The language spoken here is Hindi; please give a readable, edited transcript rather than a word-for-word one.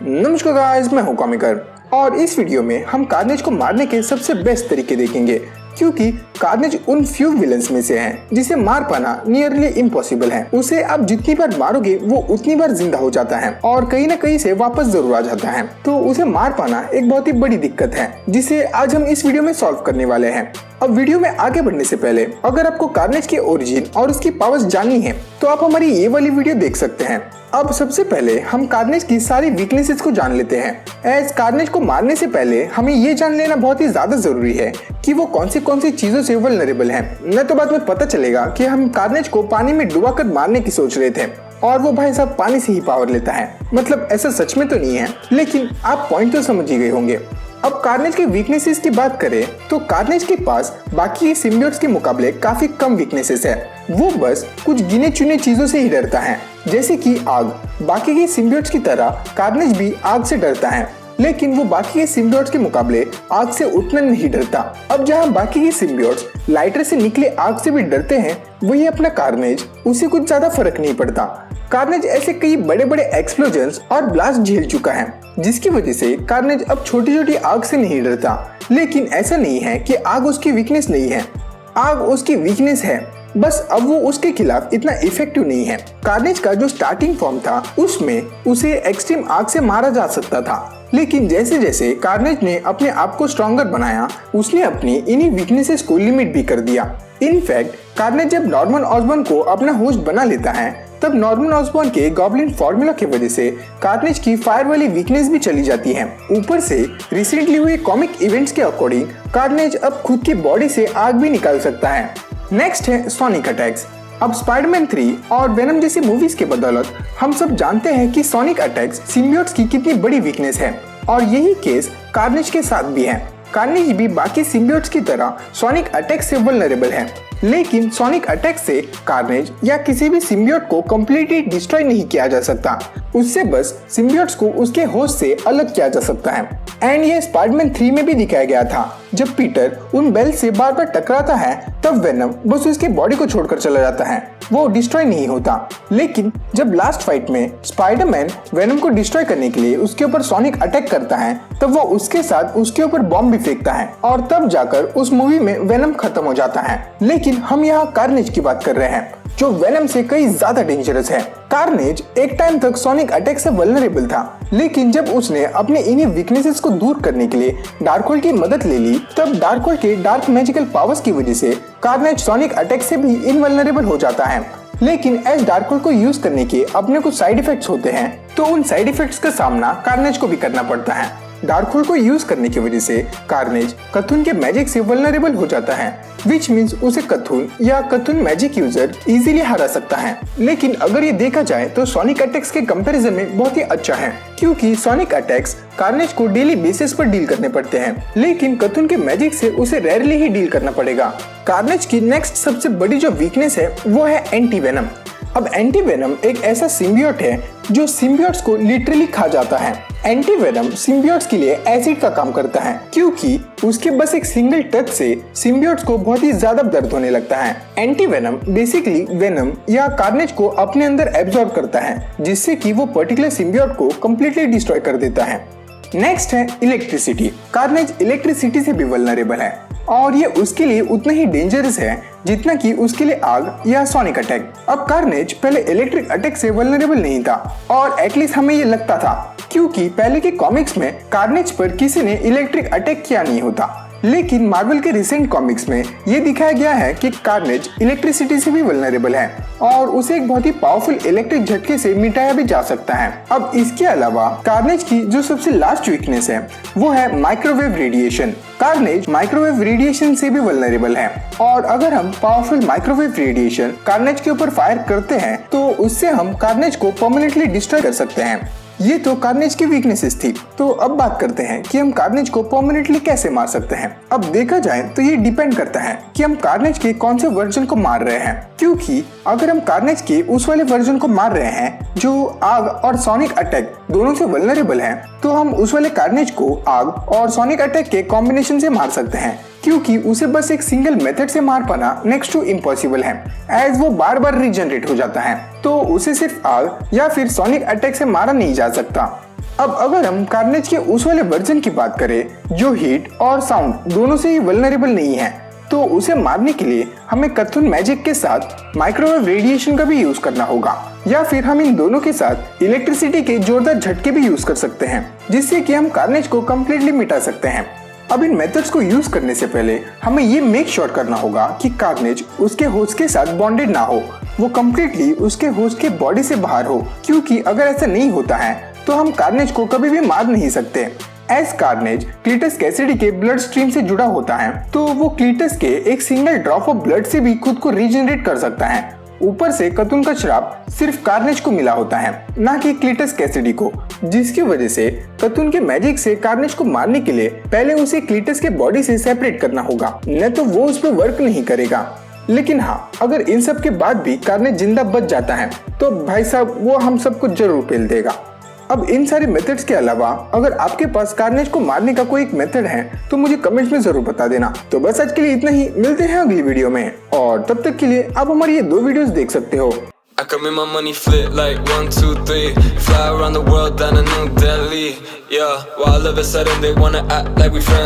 नमस्कार गाइस, मैं हूं कॉमिकर और इस वीडियो में हम कार्नेज को मारने के सबसे बेस्ट तरीके देखेंगे क्योंकि कार्नेज उन फ्यू विलन्स में से है जिसे मार पाना नियरली इम्पॉसिबल है। उसे आप जितनी बार मारोगे वो उतनी बार जिंदा हो जाता है और कहीं न कहीं से वापस जरूर आ जाता है। तो उसे मार पाना एक बहुत ही बड़ी दिक्कत है जिसे आज हम इस वीडियो में सॉल्व करने वाले हैं। अब वीडियो में आगे बढ़ने से पहले अगर आपको कार्नेज के ओरिजिन और उसकी पावर्स जाननी है तो आप हमारी ये वाली वीडियो देख सकते हैं। अब सबसे पहले हम कार्नेज की सारी वीकनेसेस को जान लेते हैं। एज कार्नेज को मारने से पहले हमें ये जान लेना बहुत ही ज्यादा जरूरी है कि वो कौन सी चीजों से वल्नरेबल है। न तो बाद में पता चलेगा कि हम कार्नेज को पानी में डुबाकर मारने की सोच रहे थे और वो भाई साहब पानी से ही पावर लेता है। मतलब ऐसा सच में तो नहीं है, लेकिन आप पॉइंट तो समझ ही गए होंगे। अब कार्नेज के वीकनेसेस की बात करें तो कार्नेज के पास बाकी सिम्बियोट्स के मुकाबले काफी कम वीकनेसेस है। वो बस कुछ गिने चुने चीजों से ही डरता है, जैसे कि आग। बाकी के सिम्बियोट्स की तरह कार्नेज भी आग से डरता है, लेकिन वो बाकी के सिम्बियोट्स के मुकाबले आग से उतना नहीं डरता। अब जहाँ बाकी के सिम्बियोट्स लाइटर से निकले आग से भी डरते हैं, वही अपना कार्नेज, उसे कुछ ज्यादा फर्क नहीं पड़ता। कार्नेज ऐसे कई बड़े बड़े एक्सप्लोजन्स और ब्लास्ट झेल चुका है, जिसकी वजह से कार्नेज अब छोटी छोटी आग से नहीं डरता। लेकिन ऐसा नहीं है कि आग उसकी वीकनेस नहीं है, आग उसकी वीकनेस है, बस अब वो उसके खिलाफ इतना इफेक्टिव नहीं है। कार्नेज का जो स्टार्टिंग फॉर्म था उसमें उसे एक्सट्रीम आग से मारा जा सकता था, लेकिन जैसे जैसे कार्नेज ने अपने आप को स्ट्रॉन्गर बनाया उसने अपनी इन्हीं वीकनेसेस को लिमिट भी कर दिया। इनफैक्ट कार्नेज जब नॉर्मन ऑसबॉर्न को अपना होस्ट बना लेता है तब नॉर्मन ऑसबॉर्न के गॉब्लिन फॉर्मूला की वजह से कार्नेज की फायर वाली वीकनेस भी चली जाती है। ऊपर से रिसेंटली हुए कॉमिक इवेंट्स के अकॉर्डिंग कार्नेज अब खुद की बॉडी से आग भी निकाल सकता है। नेक्स्ट है सोनिक अटैक्स। अब स्पाइडरमैन 3 और वेनम जैसी मूवीज के बदौलत हम सब जानते हैं कि सोनिक अटैक्स सिम्बियोट्स की कितनी बड़ी वीकनेस है और यही केस कार्नेज के साथ भी है। कार्नेज भी बाकी सिम्बियोट्स की तरह सोनिक अटैक से वल्नरेबल है, लेकिन सोनिक अटैक से कार्नेज या किसी भी सिम्बियोट को कंप्लीटली डिस्ट्रॉय नहीं किया जा सकता। उससे बस सिम्बियोट्स को उसके होस्ट से अलग किया जा सकता है। एंड ये स्पाइडरमैन 3 में भी दिखाया गया था। जब पीटर उन बेल से बार बार टकराता है तब वेनम बस उसकी बॉडी को छोड़कर चला जाता है, वो डिस्ट्रॉय नहीं होता। लेकिन जब लास्ट फाइट में स्पाइडरमैन वेनम को डिस्ट्रॉय करने के लिए उसके ऊपर सोनिक अटैक करता है तब वो उसके साथ उसके ऊपर बॉम्ब भी फेंकता है और तब जाकर उस मूवी में वेनम खत्म हो जाता है। लेकिन हम यहाँ कार्नेज की बात कर रहे हैं जो वेनम से कई ज्यादा डेंजरस है। कार्नेज एक टाइम तक सोनिक अटैक से वल्नरेबल था, लेकिन जब उसने अपने इन्हीं वीकनेसेस को दूर करने के लिए डार्कहोल्ड की मदद ले ली तब डार्कहोल्ड के डार्क मैजिकल पावर्स की वजह से कार्नेज सोनिक अटैक से भी इनवल्नरेबल हो जाता है। लेकिन एज डार्कहोल्ड को यूज करने के अपने कुछ साइड इफेक्ट्स होते हैं, तो उन साइड इफेक्ट्स का सामना कार्नेज को भी करना पड़ता है। डार्कहोल्ड को यूज करने की वजह से कार्नेज कथून के मैजिक से वल्नरेबल हो जाता है, विच मीन्स उसे कथून या कथून मैजिक यूजर इजीली हरा सकता है। लेकिन अगर ये देखा जाए तो सोनिक अटैक्स के कंपैरिजन में बहुत ही अच्छा है, क्योंकि सोनिक अटैक्स कार्नेज को डेली बेसिस पर डील करने पड़ते हैं, लेकिन कथून के मैजिक से उसे रेयरली ही डील करना पड़ेगा। कार्नेज की नेक्स्ट सबसे बड़ी जो वीकनेस है वो है एंटी वेनम। अब एंटी वेनम एक ऐसा सिम्बियोट है जो सिम्बियोट्स को लिटरली खा जाता है। एंटी वेनम सिम्बियोट्स के लिए एसिड का काम करता है, क्योंकि उसके बस एक सिंगल टच से सिम्बियोट्स को बहुत ही ज्यादा दर्द होने लगता है। एंटी वेनम बेसिकली वेनम या कार्नेज को अपने अंदर एब्जॉर्ब करता है, जिससे कि वो पर्टिकुलर सिम्बियोट को कंप्लीटली डिस्ट्रॉय कर देता है। नेक्स्ट है इलेक्ट्रिसिटी। कार्नेज इलेक्ट्रिसिटी से भी वल्नरेबल है और ये उसके लिए उतना ही डेंजरस है जितना कि उसके लिए आग या सोनिक अटैक। अब कार्नेज पहले इलेक्ट्रिक अटैक से वल्नरेबल नहीं था और एटलीस्ट हमें ये लगता था, क्योंकि पहले के कॉमिक्स में कार्नेज पर किसी ने इलेक्ट्रिक अटैक किया नहीं होता। लेकिन मार्वल के रिसेंट कॉमिक्स में ये दिखाया गया है कि कार्नेज इलेक्ट्रिसिटी से भी वल्नरेबल है और उसे एक बहुत ही पावरफुल इलेक्ट्रिक झटके से मिटाया भी जा सकता है। अब इसके अलावा कार्नेज की जो सबसे लास्ट वीकनेस है वो है microwave radiation. Carnage microwave radiation से भी वल्नरेबल है और अगर हम पावरफुल माइक्रोवेव रेडिएशन कार्नेज के ऊपर फायर करते हैं तो उससे हम कार्नेज को परमानेंटली डिस्ट्रॉय कर सकते हैं। ये तो कार्नेज की वीकनेसेस थी। तो अब बात करते हैं कि हम कार्नेज को परमानेंटली कैसे मार सकते हैं। अब देखा जाए तो ये डिपेंड करता है कि हम कार्नेज के कौन से वर्जन को मार रहे हैं, क्योंकि अगर हम कार्नेज के उस वाले वर्जन को मार रहे हैं जो आग और सोनिक अटैक दोनों से वल्नरेबल है, तो हम उस वाले कार्नेज को आग और सोनिक अटैक के कॉम्बिनेशन से मार सकते हैं, क्योंकि उसे बस एक सिंगल मेथड से मार पाना नेक्स्ट टू इम्पॉसिबल है, एज वो बार बार रीजनरेट हो जाता है। तो उसे सिर्फ आग या फिर सोनिक अटैक से मारा नहीं जा सकता। अब अगर हम कार्नेज के उस वाले वर्जन की बात करें जो हीट और साउंड दोनों से ही वल्नरेबल नहीं है, तो उसे मारने के लिए हमें कथुन मैजिक के साथ माइक्रोवेव रेडिएशन का भी यूज करना होगा, या फिर हम इन दोनों के साथ इलेक्ट्रिसिटी के जोरदार झटके भी यूज कर सकते हैं, जिससे कि हम कार्नेज को कम्प्लीटली मिटा सकते हैं। अब इन मेथड्स को यूज करने से पहले हमें ये मेक श्योर करना होगा कि कार्नेज उसके होस्ट के साथ बॉन्डेड ना हो, वो कम्प्लीटली उसके होस्ट के बॉडी से बाहर हो, क्योंकि अगर ऐसा नहीं होता है तो हम कार्नेज को कभी भी मार नहीं सकते। एज कार्नेज क्लीटस कैसिडी के ब्लड स्ट्रीम से जुड़ा होता है, तो वो क्लीटस के एक सिंगल ड्रॉप ऑफ ब्लड से भी खुद को रीजनरेट कर सकता है। ऊपर से कथुन का श्राप सिर्फ कार्नेज को मिला होता है, ना कि क्लीटस कैसिडी को, जिसकी वजह से कथुन के मैजिक से कार्नेज को मारने के लिए पहले उसे क्लीटस के बॉडी से सेपरेट करना होगा, न तो वो उस पर वर्क नहीं करेगा। लेकिन हाँ, अगर इन सब के बाद भी कार्नेज जिंदा बच जाता है तो भाई साहब वो हम सबको जरूर पेल देगा। अब इन सारे मेथड्स के अलावा अगर आपके पास कार्नेज को मारने का कोई एक मेथड है तो मुझे कमेंट्स में जरूर बता देना। तो बस आज के लिए इतना ही, मिलते हैं अगली वीडियो में, और तब तक के लिए आप हमारी ये 2 वीडियोस देख सकते हो। I can make my money flip like 1, 2, 3. Fly around the world down to New Delhi. Yeah, while all of a sudden they wanna act like we friends.